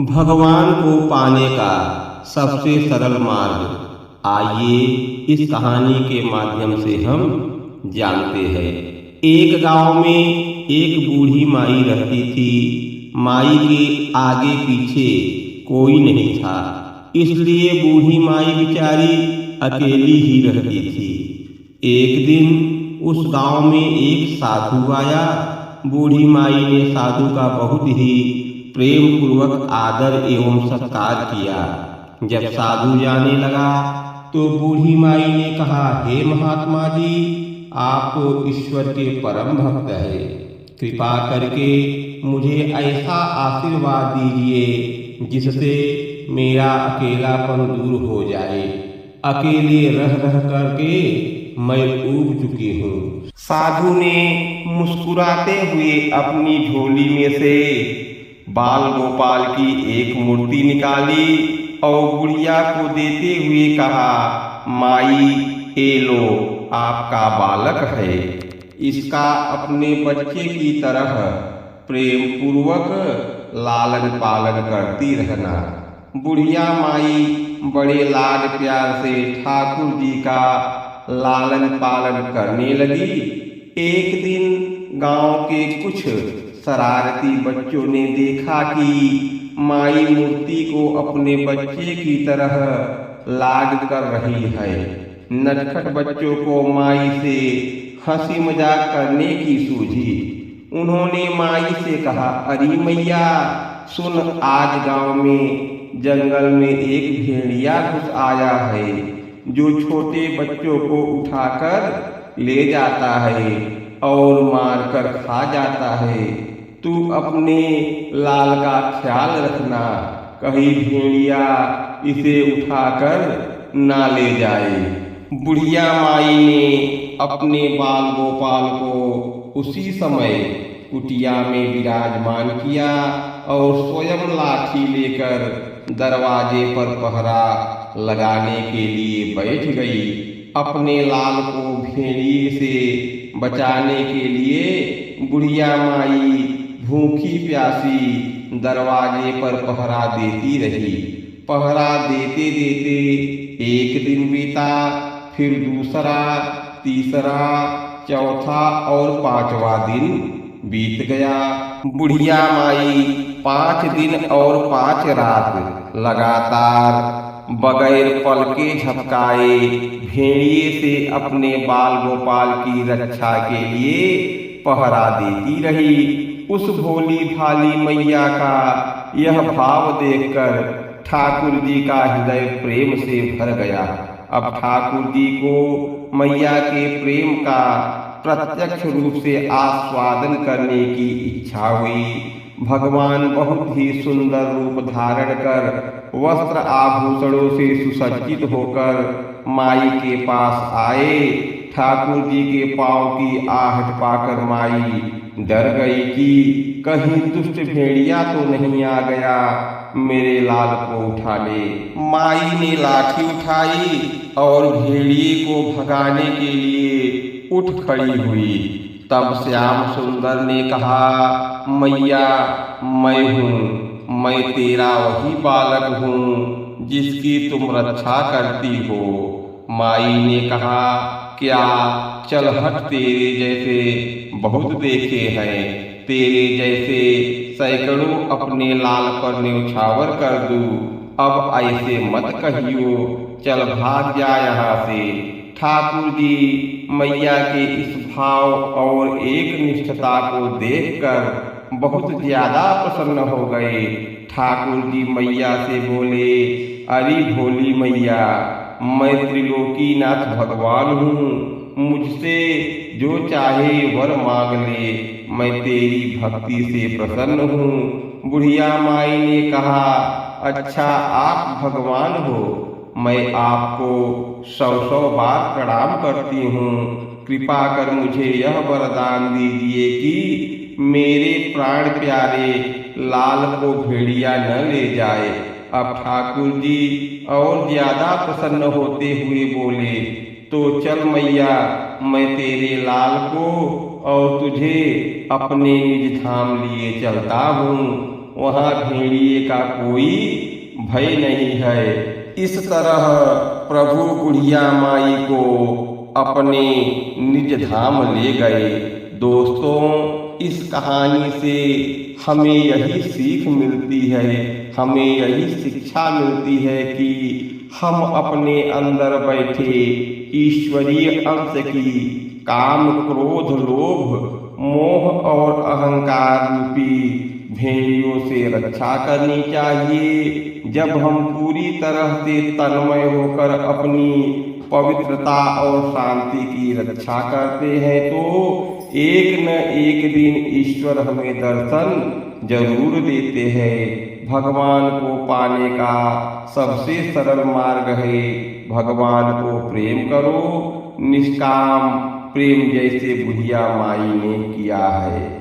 भगवान को पाने का सबसे सरल मार्ग आइए इस कहानी के माध्यम से हम जानते हैं। एक गांव में एक बूढ़ी माई रहती थी। माई के आगे पीछे कोई नहीं था, इसलिए बूढ़ी माई बेचारी अकेली ही रहती थी। एक दिन उस गांव में एक साधु आया। बूढ़ी माई ने साधु का बहुत ही प्रेम पूर्वक आदर एवं सत्कार किया। जब साधु जाने लगा तो बूढ़ी माई ने कहा, हे महात्मा जी, आप तो ईश्वर के परम भक्त हैं। कृपा करके मुझे ऐसा आशीर्वाद दीजिए जिससे मेरा अकेलापन दूर हो जाए। अकेले रह रह करके मैं ऊब चुकी हूँ। साधु ने मुस्कुराते हुए अपनी झोली में से बाल गोपाल की एक मूर्ति निकाली और बुढ़िया को देते हुए कहा, माई ये लो, आपका बालक है, इसका अपने बच्चे की तरह प्रेम पूर्वक लालन पालन करती रहना। बुढ़िया माई बड़े लाड प्यार से ठाकुर जी का लालन पालन करने लगी। एक दिन गांव के कुछ शरारती बच्चों ने देखा कि माई मूर्ति को अपने बच्चे की तरह लाड कर रही है। नटखट बच्चों को माई से हंसी मजाक करने की सूझी। उन्होंने माई से कहा, अरे मैया सुन, आज गांव में जंगल में एक भेड़िया घुस आया है जो छोटे बच्चों को उठाकर ले जाता है और मारकर खा जाता है। तू अपने लाल का ख्याल रखना, कहीं भेड़िया इसे उठाकर ना ले जाए। बुढ़िया माई ने अपने बाल गोपाल को उसी समय कुटिया में विराजमान किया और स्वयं लाठी लेकर दरवाजे पर पहरा लगाने के लिए बैठ गई। अपने लाल को भेड़िए से बचाने के लिए बुढ़िया माई भूखी प्यासी दरवाजे पर पहरा देती रही। पहरा देते देते एक दिन बीता, फिर दूसरा, तीसरा, चौथा और पांचवा दिन बीत गया। बुढ़िया माई 5 दिन और 5 रात लगातार बगैर पल के झपकाए भेड़िए से अपने बाल गोपाल की रक्षा के लिए पहरा देती रही। उस भोली भाली मैया का यह भाव देखकर ठाकुर जी का हृदय प्रेम से भर गया। अब ठाकुर जी को मैया के प्रेम का प्रत्यक्ष रूप से आस्वादन करने की इच्छा हुई। भगवान बहुत ही सुंदर रूप धारण कर वस्त्र आभूषणों से सुसज्जित होकर माई के पास आए। ठाकुर जी के पांव की आहट पाकर माई डर गई कि कहीं दुष्ट भेड़िया तो नहीं आ गया मेरे लाल को उठा ले। माई ने लाठी उठाई और भेड़िए को भगाने के लिए उठ खड़ी हुई। तब श्याम सुंदर ने कहा, मैया मैं हूँ, मैं तेरा वही बालक हूँ जिसकी तुम रक्षा करती हो। माई ने कहा, क्या, चल हट, तेरे जैसे बहुत देखे हैं, तेरे जैसे सैकड़ों अपने लाल पर न्यौछावर कर दूं। अब ऐसे मत कहियो, चल भाग जा यहाँ से। ठाकुर जी मैया के इस भाव और एक निष्ठता को देखकर बहुत ज्यादा प्रसन्न हो गए। ठाकुर जी मैया से बोले, अरे भोली मैया, मैं त्रिलोकीनाथ भगवान हूँ, मुझसे जो चाहे वर मांग ले, मैं तेरी भक्ति से प्रसन्न हूँ। बुढ़िया माई ने कहा, अच्छा आप भगवान हो, मैं आपको 100 बार प्रणाम करती हूँ। कृपा कर मुझे यह वरदान दीजिए कि मेरे प्राण प्यारे लाल को भेड़िया न ले जाए। अब ठाकुर जी और ज्यादा प्रसन्न होते हुए बोले, तो चल मैया, मैं तेरे लाल को और तुझे अपने निज धाम लिए चलता हूँ। वहाँ भेड़िए का कोई भय नहीं है। इस तरह प्रभु बुढ़िया माई को अपने निज धाम ले गए। दोस्तों, इस कहानी से हमें यही सीख मिलती है, हमें यही शिक्षा मिलती है कि हम अपने अंदर बैठे ईश्वरीय अंश की काम, क्रोध, लोभ, मोह और अहंकार रूपी भेड़ियों से रक्षा करनी चाहिए। जब हम पूरी तरह से तन्मय होकर अपनी पवित्रता और शांति की रक्षा करते हैं तो एक न एक दिन ईश्वर हमें दर्शन जरूर देते हैं। भगवान को पाने का सबसे सरल मार्ग है भगवान को प्रेम करो, निष्काम प्रेम जैसे बुढ़िया माई ने किया है।